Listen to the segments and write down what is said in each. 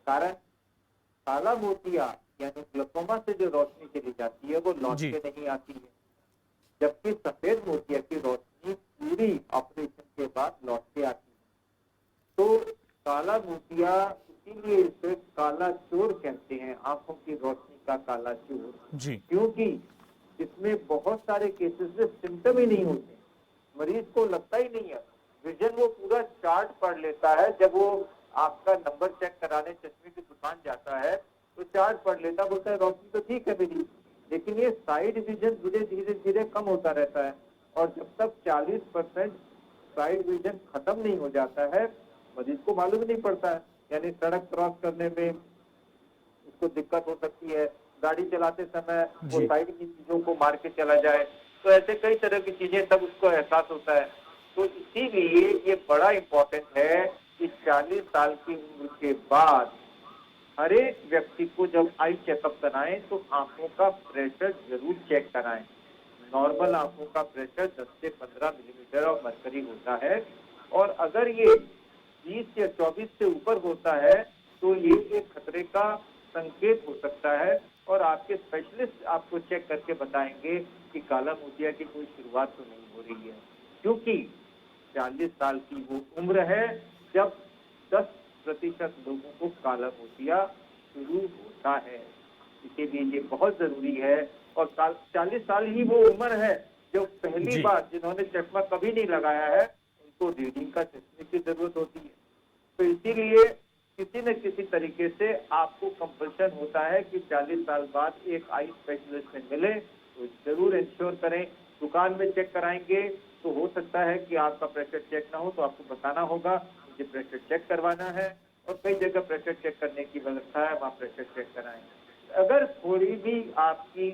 कारण काला मोतिया यानी ग्लूकोमा से जो रोशनी चली जाती है वो लौट जी। के नहीं आती है, जबकि सफेद मोतिया की रोशनी पूरी ऑपरेशन के बाद लौट के आती है। तो काला मोतिया, इसीलिए इसे काला चोर कहते हैं, आंखों की रोशनी का काला चोर, जी। क्योंकि इसमें बहुत सारे केसेस में सिम्टम ही नहीं होते, मरीज को लगता ही नहीं है विजन। वो पूरा चार्ट पढ़ लेता है, जब वो आपका नंबर चेक कराने चश्मे की दुकान जाता है तो चार्ट पढ़ लेता, बोलता है रोशनी तो ठीक है मेरी, लेकिन ये साइड विजन धीरे धीरे धीरे कम होता रहता है। और जब तक 40% साइड विजन खत्म नहीं हो जाता है, मरीज को मालूम नहीं पड़ता है। यानी सड़क क्रॉस करने में उसको दिक्कत हो सकती है, गाड़ी चलाते समय वो जी। साइड की चीजों को मार के चला जाए, तो ऐसे कई तरह की चीजें तब उसको एहसास होता है। तो इसीलिए ये बड़ा इम्पोर्टेंट है कि 40 साल की उम्र के बाद हर एक व्यक्ति को जब आई चेकअप कराएं तो आंखों का प्रेशर जरूर चेक कराएं। नॉर्मल आंखों का प्रेशर 10 से 15 मिलीमीटर ऑफ मरकरी होता है, और अगर ये 20 या 24 से ऊपर होता है तो ये एक खतरे का संकेत हो सकता है, और आपके स्पेशलिस्ट आपको चेक करके बताएंगे कि काला मोतिया की कोई शुरुआत तो नहीं हो रही है, क्योंकि 40 साल की वो उम्र है जब 10% लोगों को काला मोतिया शुरू होता है। इसीलिए ये बहुत जरूरी है। और 40 साल ही वो उम्र है जो पहली जी। बार जिन्होंने चश्मा कभी नहीं लगाया है उनको रीडिंग का चश्मे की जरूरत होती है। तो इसीलिए किसी न किसी तरीके से आपको कंपल्शन होता है कि 40 साल बाद एक आई स्पेशलिस्ट से मिले, तो जरूर इंश्योर करें। दुकान में चेक कराएंगे तो हो सकता है कि आपका प्रेशर चेक ना हो, तो आपको बताना होगा मुझे प्रेशर चेक करवाना है, और कई जगह प्रेशर चेक करने की व्यवस्था है, वहाँ प्रेशर चेक कराएं। अगर थोड़ी भी आपकी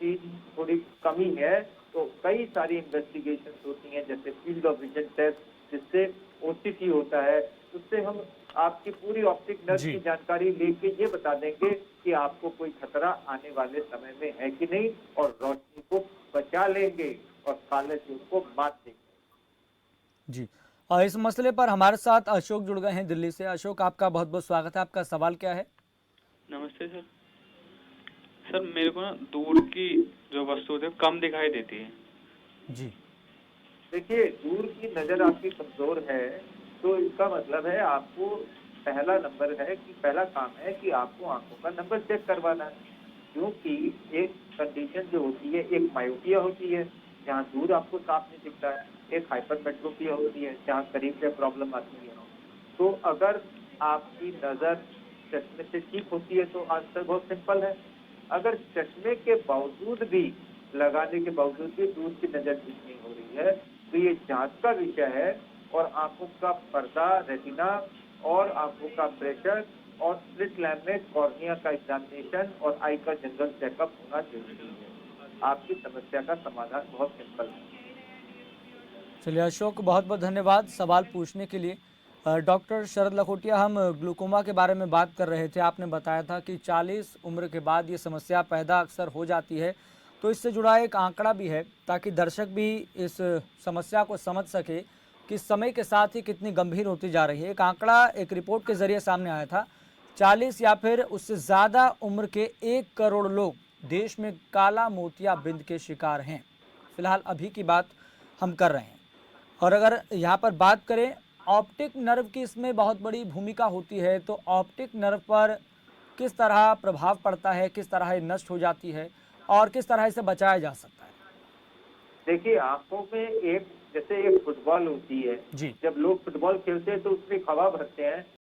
चीज थोड़ी कमी है तो कई सारी इन्वेस्टिगेशन होती हैं, जैसे फील्ड ऑफ विजन टेस्ट, जिससे ओसीटी होता है, उससे हम आपकी पूरी ऑप्टिक नर्व जी। की जानकारी लेके ये बता देंगे कि आपको कोई खतरा आने वाले समय में है कि नहीं, और रोशनी को बचा लेंगे और काले चोर को मात देंगे। जी। इस मसले पर हमारे साथ अशोक जुड़ गए हैं दिल्ली से। अशोक, आपका बहुत बहुत स्वागत है। आपका सवाल क्या है? नमस्ते सर। सर मेरे को ना दूर की जो वस्तु होती है कम दिखाई देती है। जी। देखिए, दूर की नजर आपकी कमजोर है तो इसका मतलब है आपको पहला नंबर है कि पहला काम है कि आपको आंखों का नंबर चेक करवाना है, क्योंकि एक कंडीशन जो होती है, एक मायोपिया होती है जहाँ दूर आपको साफ नहीं दिखता है, एक हाइपरमेट्रोपिया होती है जहाँ करीब से प्रॉब्लम आती है। तो अगर आपकी नजर चश्मे से ठीक होती है तो आंसर बहुत सिंपल है। अगर चश्मे के बावजूद भी, लगाने के बावजूद भी दूर की नजर ठीक नहीं हो रही है तो ये जांच का विषय है, और आंखों का पर्दा, रेटिना, और आंखों का प्रेशर, और स्लिट लैम्प में कॉर्निया का एग्जामिनेशन और आई का जनरल चेकअप होना जरूरी है। आपकी समस्या का समाधान बहुत सिंपल है। चलिए अशोक, बहुत बहुत धन्यवाद सवाल पूछने के लिए। डॉक्टर शरद लखोटिया, हम ग्लूकोमा के बारे में बात कर रहे थे। आपने बताया था कि 40 उम्र के बाद ये समस्या पैदा अक्सर हो जाती है, तो इससे जुड़ा एक आंकड़ा भी है ताकि दर्शक भी इस समस्या को समझ सके कि समय के साथ ही कितनी गंभीर होती जा रही है। एक आंकड़ा एक रिपोर्ट के जरिए सामने आया था, 40 या फिर उससे ज़्यादा उम्र के 1 करोड़ लोग देश में काला मोतियाबिंद के शिकार हैं। फिलहाल अभी की बात हम कर रहे हैं। और अगर यहाँ पर बात करें ऑप्टिक नर्व की, इसमें बहुत बड़ी भूमिका होती है। तो ऑप्टिक नर्व पर किस तरह प्रभाव पड़ता है, किस तरह ये नष्ट हो जाती है और किस तरह इसे बचाया जा सकता है? देखिए, आंखों में एक, जैसे एक फुटबॉल होती है, जी। जब लोग फुटबॉल खेलते हैं तो उसमें हवा भरते हैं,